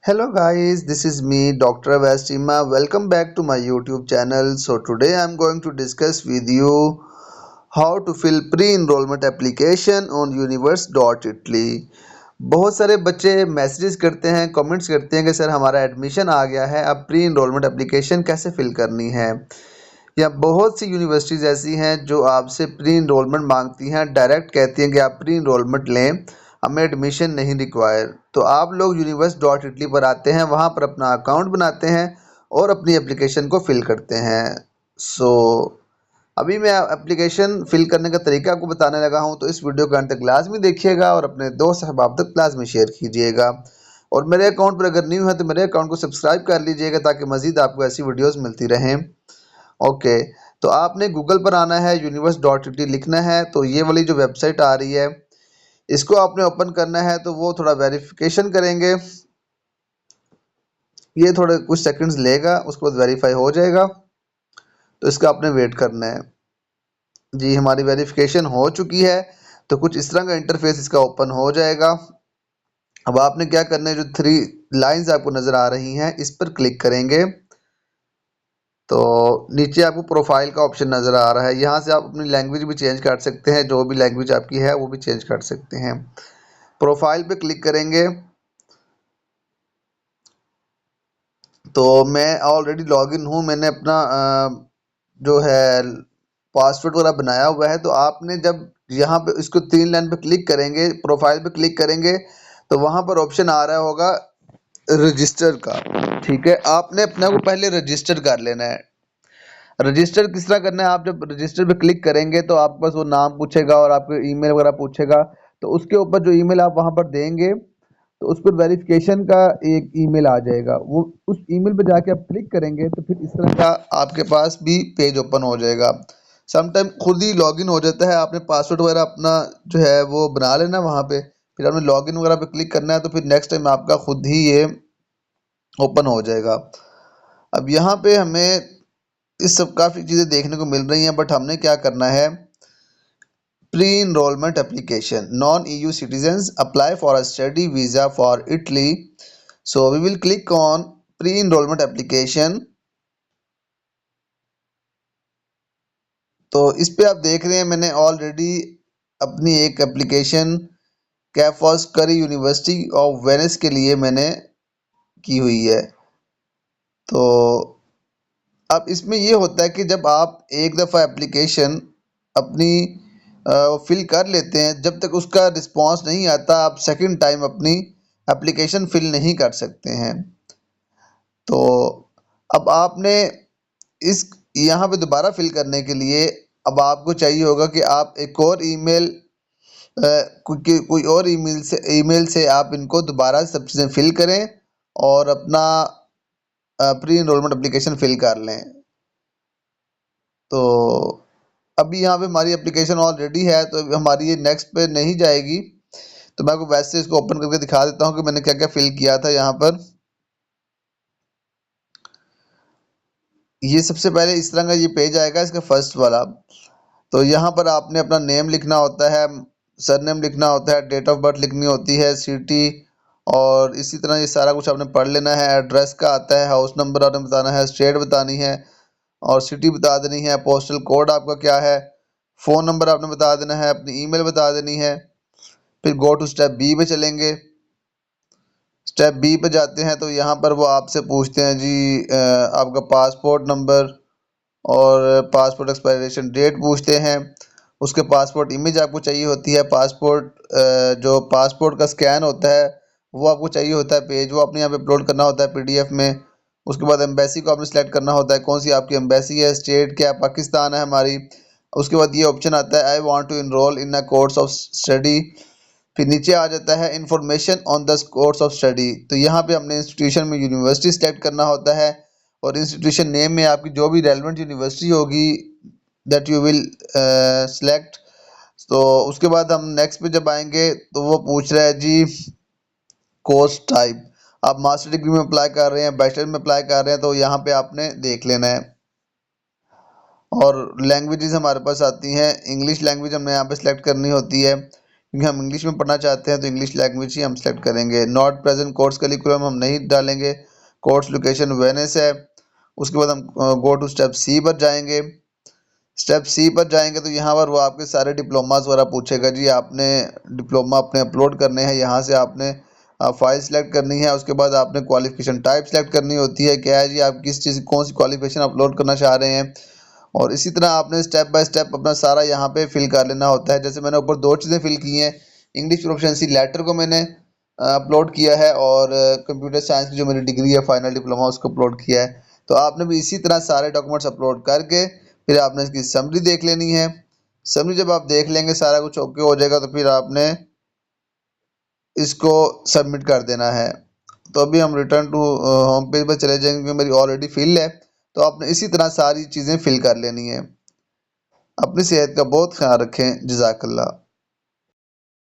Hello guys, this is me Dr. Avastima. Welcome back to my YouTube channel. So today I'm going to discuss with you how to fill pre-enrollment application on universe.italy. बहुत सारे बच्चे messages करते हैं, comments करते हैं कि sir हमारा admission आ गया है, अब प्री इनरोलमेंट एप्लीकेशन कैसे फिल करनी है। या बहुत सी यूनिवर्सिटीज़ ऐसी हैं जो आपसे प्री इनरोलमेंट मांगती हैं, डायरेक्ट कहती हैं कि आप प्री इनरोलमेंट लें, हमें एडमिशन नहीं रिक्वायर। तो आप लोग यूनिवर्स डॉट इटली पर आते हैं, वहाँ पर अपना अकाउंट बनाते हैं और अपनी एप्लीकेशन को फिल करते हैं। सो अभी मैं एप्लीकेशन फिल करने का तरीका आपको बताने लगा हूँ, तो इस वीडियो को अंत तक लाजमी देखिएगा और अपने दोस्त अहबाब तक लाजमी शेयर कीजिएगा। और मेरे अकाउंट पर अगर न्यू है तो मेरे अकाउंट को सब्सक्राइब कर लीजिएगा ताकि मज़ीद आपको ऐसी वीडियोज़ मिलती रहें। ओके, तो आपने गूगल पर आना है, यूनिवर्स डॉट टी लिखना है, तो ये वाली जो वेबसाइट आ रही है इसको आपने ओपन करना है। तो वो थोड़ा वेरिफिकेशन करेंगे, ये थोड़े कुछ सेकंड्स लेगा, उसके बाद वेरीफाई हो जाएगा। तो इसका आपने वेट करना है। जी, हमारी वेरिफिकेशन हो चुकी है, तो कुछ इस तरह का इंटरफेस इसका ओपन हो जाएगा। अब आपने क्या करना है, जो थ्री लाइंस आपको नज़र आ रही हैं इस पर क्लिक करेंगे तो नीचे आपको प्रोफाइल का ऑप्शन नज़र आ रहा है। यहाँ से आप अपनी लैंग्वेज भी चेंज कर सकते हैं, जो भी लैंग्वेज आपकी है वो भी चेंज कर सकते हैं। प्रोफाइल पे क्लिक करेंगे तो मैं ऑलरेडी लॉगिन हूँ, मैंने अपना जो है पासवर्ड वगैरह बनाया हुआ है। तो आपने जब यहाँ पे इसको तीन लाइन पे क्लिक करेंगे, प्रोफाइल पे क्लिक करेंगे, तो वहाँ पर ऑप्शन आ रहा होगा रजिस्टर का। ठीक है, आपने अपने को पहले रजिस्टर कर लेना है। रजिस्टर किस तरह करना है, आप जब रजिस्टर पे क्लिक करेंगे तो आपके पास वो नाम पूछेगा और आपके ईमेल वगैरह पूछेगा। तो उसके ऊपर जो ईमेल आप वहाँ पर देंगे तो उस पर वेरिफिकेशन का एक ईमेल आ जाएगा। वो उस ईमेल पे जाके आप क्लिक करेंगे तो फिर इस तरह का आपके पास भी पेज ओपन हो जाएगा। समटाइम खुद ही लॉगिन हो जाता है, आपने पासवर्ड वगैरह अपना जो है वो बना लेना वहाँ पे, फिर आपने लॉगिन वगैरह पे क्लिक करना है, तो फिर नेक्स्ट टाइम आपका खुद ही ये ओपन हो जाएगा। अब यहाँ पे हमें इस सब काफ़ी चीज़ें देखने को मिल रही हैं, बट हमने क्या करना है, pre-enrollment application, non-EU citizens apply for a study visa for Italy. So we will click on pre-enrollment application। तो इस पे आप देख रहे हैं मैंने ऑलरेडी अपनी एक एप्लीकेशन कैफॉस करी यूनिवर्सिटी ऑफ वेनिस के लिए मैंने की हुई है। तो अब इसमें ये होता है कि जब आप एक दफ़ा एप्लीकेशन अपनी फिल कर लेते हैं, जब तक उसका रिस्पांस नहीं आता आप सेकंड टाइम अपनी एप्लीकेशन फिल नहीं कर सकते हैं। तो अब आपने इस यहाँ पे दोबारा फिल करने के लिए अब आपको चाहिए होगा कि आप एक और ईमेल कोई और ईमेल से आप इनको दोबारा सब चीज़ें फिल करें और अपना प्री इनरोलमेंट एप्लीकेशन फिल कर लें। तो अभी यहाँ पे हमारी एप्लीकेशन ऑलरेडी है, तो हमारी ये नेक्स्ट पे नहीं जाएगी। तो मैं आपको वैसे इसको ओपन करके दिखा देता हूँ कि मैंने क्या क्या फिल किया था यहाँ पर। ये सबसे पहले इस तरह का ये पेज आएगा, इसका फर्स्ट वाला। तो यहाँ पर आपने अपना नेम लिखना होता है, सरनेम लिखना होता है, डेट ऑफ बर्थ लिखनी होती है, सिटी, और इसी तरह ये सारा कुछ आपने पढ़ लेना है। एड्रेस का आता है, हाउस नंबर आपने बताना है, स्टेट बतानी है और सिटी बता देनी है, पोस्टल कोड आपका क्या है, फ़ोन नंबर आपने बता देना है, अपनी ईमेल बता देनी है। फिर गो टू स्टेप बी पे चलेंगे। स्टेप बी पे जाते हैं तो यहाँ पर वो आपसे पूछते हैं जी आपका पासपोर्ट नंबर और पासपोर्ट एक्सपायरेशन डेट पूछते हैं। उसके पासपोर्ट इमेज आपको चाहिए होती है, पासपोर्ट जो पासपोर्ट का स्कैन होता है वो आपको चाहिए होता है पेज, वो अपने यहाँ पे अपलोड करना होता है पीडीएफ में। उसके बाद एम्बेसी को आपने सेलेक्ट करना होता है, कौन सी आपकी एम्बेसी है, स्टेट क्या, पाकिस्तान है हमारी। उसके बाद ये ऑप्शन आता है I want to enrol in a course of study. फिर नीचे आ जाता है information on the course of study. तो यहाँ पे हमने इंस्टीट्यूशन में यूनिवर्सिटी सेलेक्ट करना होता है और इंस्टीट्यूशन नेम में आपकी जो भी रेलिवेंट यूनिवर्सिटी होगी दैट यू विल सेलेक्ट। तो उसके बाद हम नेक्स्ट पे जब आएंगे तो वो पूछ रहा है जी कोर्स टाइप, आप मास्टर डिग्री में अप्लाई कर रहे हैं, बैचलर में अप्लाई कर रहे हैं, तो यहाँ पे आपने देख लेना है। और लैंग्वेजेस हमारे पास आती हैं, इंग्लिश लैंग्वेज हमने यहाँ पे सेलेक्ट करनी होती है। क्योंकि हम इंग्लिश में पढ़ना चाहते हैं तो इंग्लिश लैंग्वेज ही हम सेलेक्ट करेंगे। नॉट प्रेजेंट कोर्स करिकुलम हम नहीं डालेंगे, कोर्स लोकेशन वेनिस है। उसके बाद हम गो टू स्टेप सी पर जाएंगे। स्टेप सी पर जाएंगे तो यहाँ पर वो आपके सारे डिप्लोमास वगैरह पूछेगा जी, आपने डिप्लोमा अपने अपलोड करने हैं। यहाँ से आपने फाइल सेलेक्ट करनी है। उसके बाद आपने क्वालिफिकेशन टाइप सेलेक्ट करनी होती है, क्या है जी आप किस चीज़ कौन सी क्वालिफिकेशन अपलोड करना चाह रहे हैं। और इसी तरह आपने स्टेप बाय स्टेप अपना सारा यहाँ पे फिल कर लेना होता है। जैसे मैंने ऊपर दो चीज़ें फिल की हैं, इंग्लिश प्रोफिशिएंसी लेटर को मैंने अपलोड किया है, और कंप्यूटर साइंस की जो मेरी डिग्री है फाइनल डिप्लोमा उसको अपलोड किया है। तो आपने भी इसी तरह सारे डॉक्यूमेंट्स अपलोड करके फिर आपने इसकी समरी देख लेनी है। समरी जब आप देख लेंगे सारा कुछ ओके हो जाएगा तो फिर आपने इसको सबमिट कर देना है। तो अभी हम रिटर्न टू होम पेज पर चले जाएंगे क्योंकि मेरी ऑलरेडी फिल है। तो आपने इसी तरह सारी चीज़ें फिल कर लेनी है। अपनी सेहत का बहुत ख्याल रखें। जज़ाकल्लाह।